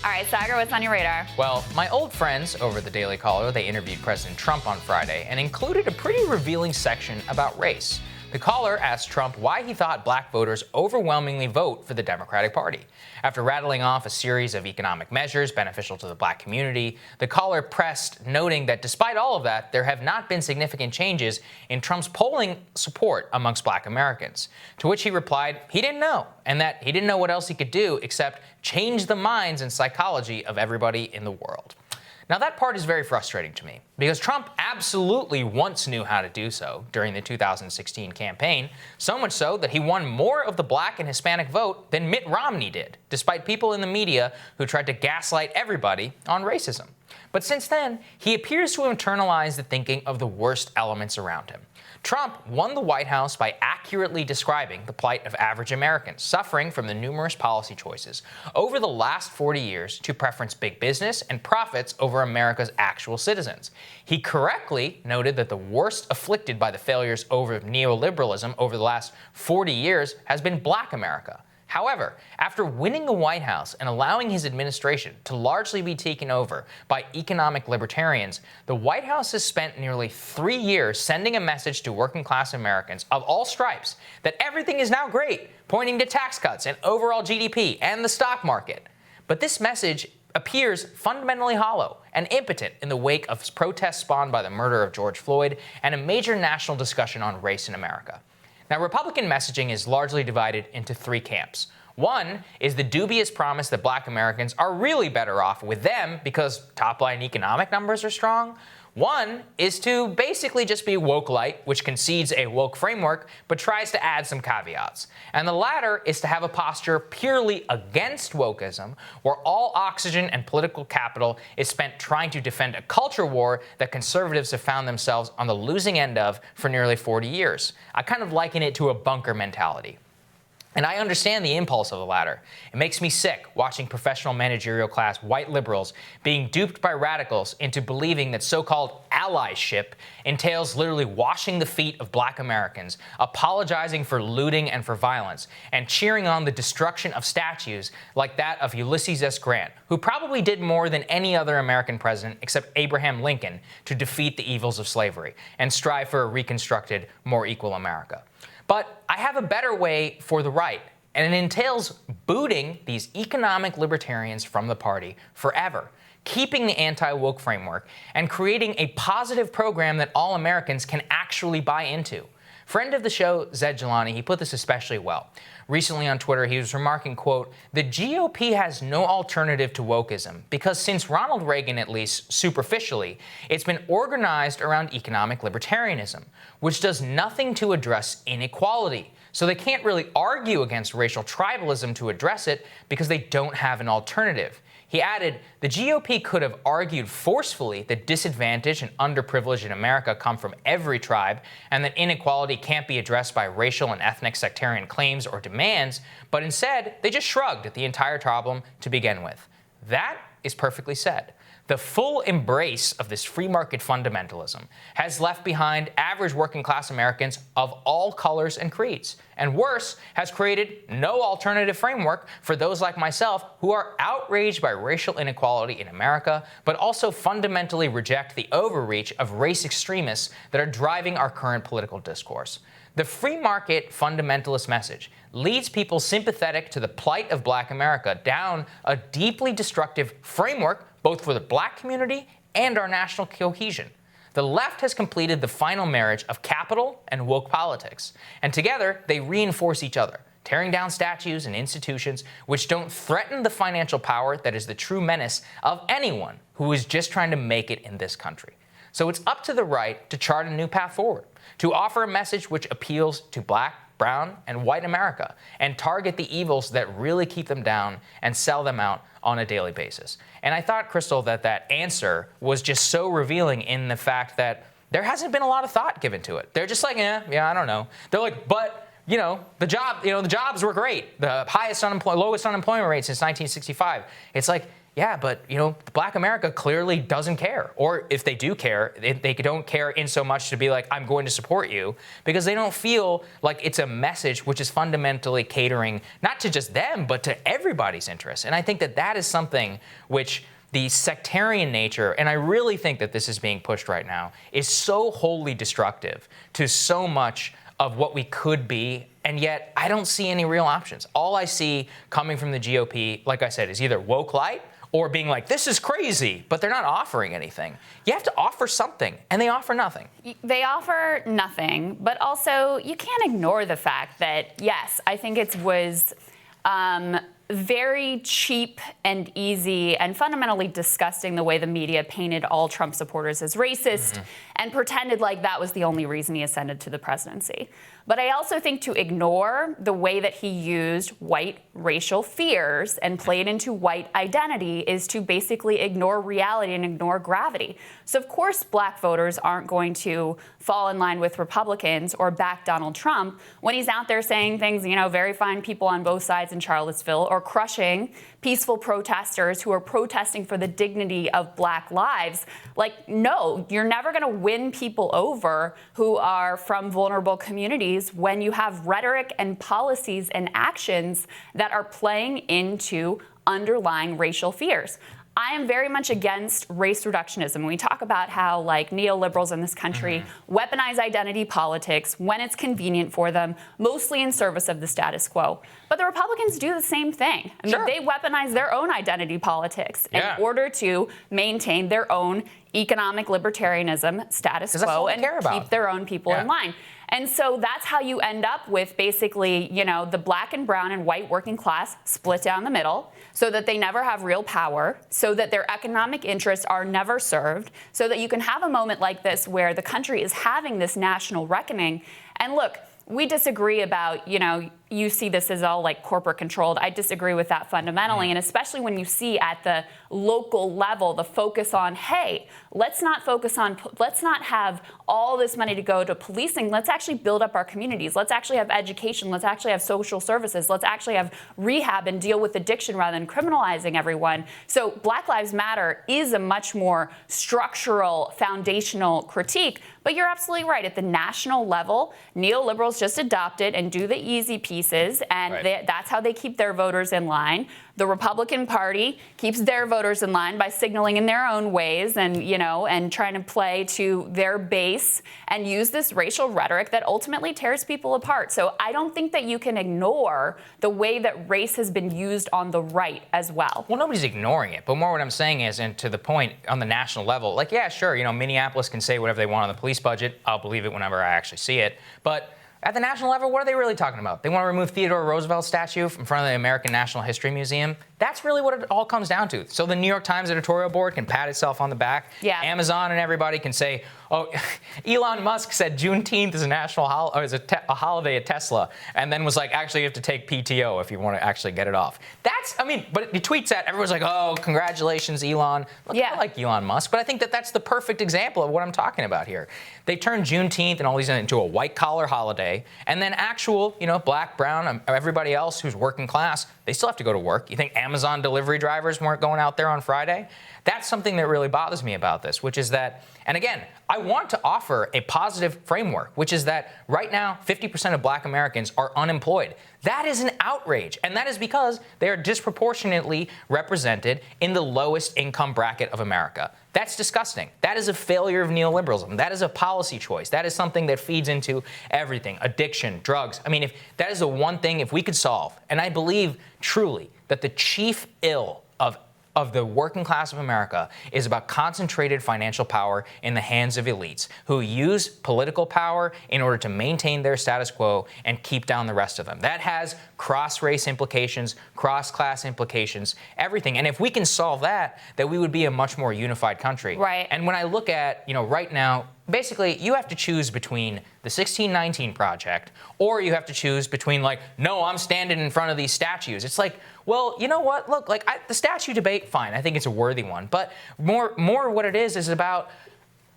All right, Saagar, what's on your radar? Well, my old friends over at the Daily Caller, they interviewed President Trump on Friday and included a pretty revealing section about race. The caller asked Trump why he thought black voters overwhelmingly vote for the Democratic Party. After rattling off a series of economic measures beneficial to the black community, the caller pressed, noting that despite all of that, there have not been significant changes in Trump's polling support amongst black Americans. To which he replied he didn't know, and that he didn't know what else he could do except change the minds and psychology of everybody in the world. Now, that part is very frustrating to me, because Trump absolutely once knew how to do so during the 2016 campaign, so much so that he won more of the black and Hispanic vote than Mitt Romney did, despite people in the media who tried to gaslight everybody on racism. But since then, he appears to have internalized the thinking of the worst elements around him. Trump won the White House by accurately describing the plight of average Americans suffering from the numerous policy choices over the last 40 years to preference big business and profits over America's actual citizens. He correctly noted that the worst afflicted by the failures of neoliberalism over the last 40 years has been black America. However, after winning the White House and allowing his administration to largely be taken over by economic libertarians, the White House has spent nearly 3 years sending a message to working-class Americans of all stripes that everything is now great, pointing to tax cuts and overall GDP and the stock market. But this message appears fundamentally hollow and impotent in the wake of protests spawned by the murder of George Floyd and a major national discussion on race in America. Now, Republican messaging is largely divided into 3 camps. One is the dubious promise that black Americans are really better off with them because top-line economic numbers are strong. One is to basically just be woke light, which concedes a woke framework, but tries to add some caveats. And the latter is to have a posture purely against wokeism, where all oxygen and political capital is spent trying to defend a culture war that conservatives have found themselves on the losing end of for nearly 40 years. I kind of liken it to a bunker mentality. And I understand the impulse of the latter. It makes me sick watching professional managerial class white liberals being duped by radicals into believing that so-called allyship entails literally washing the feet of black Americans, apologizing for looting and for violence, and cheering on the destruction of statues like that of Ulysses S. Grant, who probably did more than any other American president except Abraham Lincoln to defeat the evils of slavery and strive for a reconstructed, more equal America. But I have a better way for the right, and it entails booting these economic libertarians from the party forever, keeping the anti-woke framework, and creating a positive program that all Americans can actually buy into. Friend of the show, Zed Jelani, he put this especially well. Recently on Twitter, he was remarking, quote, "The GOP has no alternative to wokeism because since Ronald Reagan, at least superficially, it's been organized around economic libertarianism, which does nothing to address inequality. So they can't really argue against racial tribalism to address it because they don't have an alternative." He added, "The GOP could have argued forcefully that disadvantaged and underprivileged in America come from every tribe and that inequality can't be addressed by racial and ethnic sectarian claims or demands, but instead they just shrugged at the entire problem to begin with." That is perfectly said. The full embrace of this free market fundamentalism has left behind average working class Americans of all colors and creeds, and worse, has created no alternative framework for those like myself who are outraged by racial inequality in America, but also fundamentally reject the overreach of race extremists that are driving our current political discourse. The free market fundamentalist message leads people sympathetic to the plight of black America down a deeply destructive framework both for the black community and our national cohesion. The left has completed the final marriage of capital and woke politics, and together they reinforce each other, tearing down statues and institutions which don't threaten the financial power that is the true menace of anyone who is just trying to make it in this country. So it's up to the right to chart a new path forward, to offer a message which appeals to black, brown, and white America, and target the evils that really keep them down and sell them out on a daily basis. And I thought, Crystal, that answer was just so revealing in the fact that there hasn't been a lot of thought given to it. They're just like, yeah, I don't know. They're like, but, the jobs were great. The lowest unemployment rate since 1965. It's like, yeah, but, Black America clearly doesn't care. Or if they do care, they don't care in so much to be like, I'm going to support you, because they don't feel like it's a message which is fundamentally catering not to just them, but to everybody's interests. And I think that is something which the sectarian nature, and I really think that this is being pushed right now, is so wholly destructive to so much of what we could be, and yet I don't see any real options. All I see coming from the GOP, like I said, is either woke light or being like, this is crazy, but they're not offering anything. You have to offer something, and they offer nothing. They offer nothing, but also you can't ignore the fact that, yes, I think it was very cheap and easy and fundamentally disgusting the way the media painted all Trump supporters as racist and pretended like that was the only reason he ascended to the presidency. But I also think to ignore the way that he used white racial fears and played into white identity is to basically ignore reality and ignore gravity. So of course Black voters aren't going to fall in line with Republicans or back Donald Trump when he's out there saying things, very fine people on both sides in Charlottesville, or crushing peaceful protesters who are protesting for the dignity of Black lives. Like, no, you're never going to win people over who are from vulnerable communities when you have rhetoric and policies and actions that are playing into underlying racial fears. I am very much against race reductionism. We talk about how neoliberals in this country weaponize identity politics when it's convenient for them, mostly in service of the status quo. But the Republicans do the same thing. I mean, they weaponize their own identity politics in order to maintain their own economic libertarianism status quo and keep their own people in line. And so that's how you end up with basically, the Black and brown and white working class split down the middle so that they never have real power, so that their economic interests are never served, so that you can have a moment like this where the country is having this national reckoning. And look, we disagree about, you see this as all corporate controlled. I disagree with that fundamentally. And especially when you see at the local level, the focus on, hey, let's not have all this money to go to policing. Let's actually build up our communities. Let's actually have education. Let's actually have social services. Let's actually have rehab and deal with addiction rather than criminalizing everyone. So Black Lives Matter is a much more structural, foundational critique. But you're absolutely right. At the national level, neoliberals just adopt it and do the easy pieces, and that's how they keep their voters in line. The Republican Party keeps their voters in line by signaling in their own ways and, and trying to play to their base and use this racial rhetoric that ultimately tears people apart. So I don't think that you can ignore the way that race has been used on the right as well. Well, nobody's ignoring it, but more what I'm saying is, and to the point on the national level, yeah, sure, Minneapolis can say whatever they want on the police budget. I'll believe it whenever I actually see it. But at the national level, what are they really talking about? They want to remove Theodore Roosevelt's statue in front of the American National History Museum. That's really what it all comes down to. So the New York Times editorial board can pat itself on the back. Yeah. Amazon and everybody can say, oh, Elon Musk said Juneteenth is a national a holiday at Tesla, and then was like, actually, you have to take PTO if you want to actually get it off. But he tweets that, everyone's like, oh, congratulations, Elon. Look, I like Elon Musk, but I think that that's the perfect example of what I'm talking about here. They turned Juneteenth and all these into a white-collar holiday, and then actual, Black, brown, everybody else who's working class, they still have to go to work. You think Amazon delivery drivers weren't going out there on Friday? That's something that really bothers me about this, which is that, and again, I want to offer a positive framework, which is that right now, 50% of Black Americans are unemployed. That is an outrage, and that is because they are disproportionately represented in the lowest income bracket of America. That's disgusting. That is a failure of neoliberalism. That is a policy choice. That is something that feeds into everything. Addiction, drugs. If that is the one thing, if we could solve, and I believe truly that the chief ill of the working class of America is about concentrated financial power in the hands of elites who use political power in order to maintain their status quo and keep down the rest of them. That has cross-race implications, cross-class implications, everything. And if we can solve that, then we would be a much more unified country. Right. And when I look at, right now, basically, you have to choose between the 1619 Project, or you have to choose between no, I'm standing in front of these statues. It's like, well, you know what? Look, the statue debate, fine. I think it's a worthy one. But more what it is about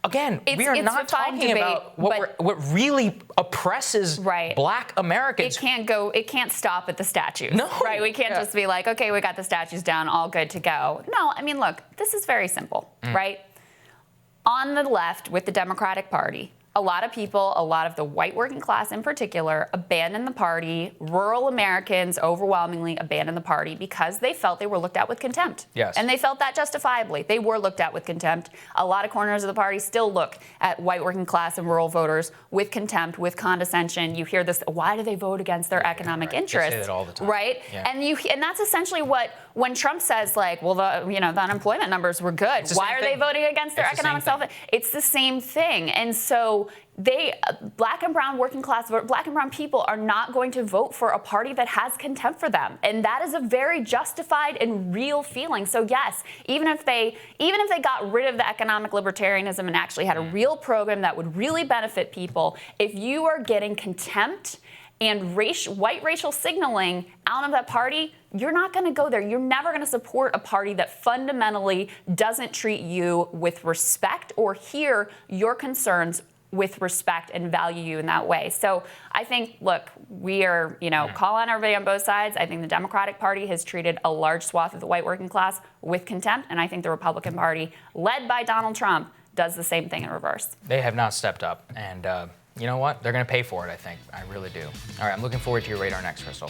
again, we are not talking debate, about what really oppresses Right. Black Americans. It can't stop at the statues. No. Right? We can't just be like, okay, we got the statues down, all good to go. No, I mean, look, this is very simple, right? On the left with the Democratic Party, a lot of people, a lot of the white working class in particular, abandoned the party. Rural Americans overwhelmingly abandoned the party because they felt they were looked at with contempt. Yes. And they felt that justifiably. They were looked at with contempt. A lot of corners of the party still look at white working class and rural voters with contempt, with condescension. You hear this, why do they vote against their economic right. interests? They say that all the time. Right? Yeah. And that's essentially what, when Trump says, like, well, the unemployment numbers were good. Why are they voting against their economic self? It's the same thing. And so Black and brown working class, Black and brown people are not going to vote for a party that has contempt for them. And that is a very justified and real feeling. So yes, even if they got rid of the economic libertarianism and actually had a real program that would really benefit people, if you are getting contempt and white racial signaling out of that party, you're not going to go there. You're never going to support a party that fundamentally doesn't treat you with respect or hear your concerns with respect and value you in that way. So I think, look, we are, call on everybody on both sides. I think the Democratic Party has treated a large swath of the white working class with contempt, and I think the Republican Party, led by Donald Trump, does the same thing in reverse. They have not stepped up, and you know what? They're going to pay for it, I think. I really do. All right, I'm looking forward to your radar next, Crystal.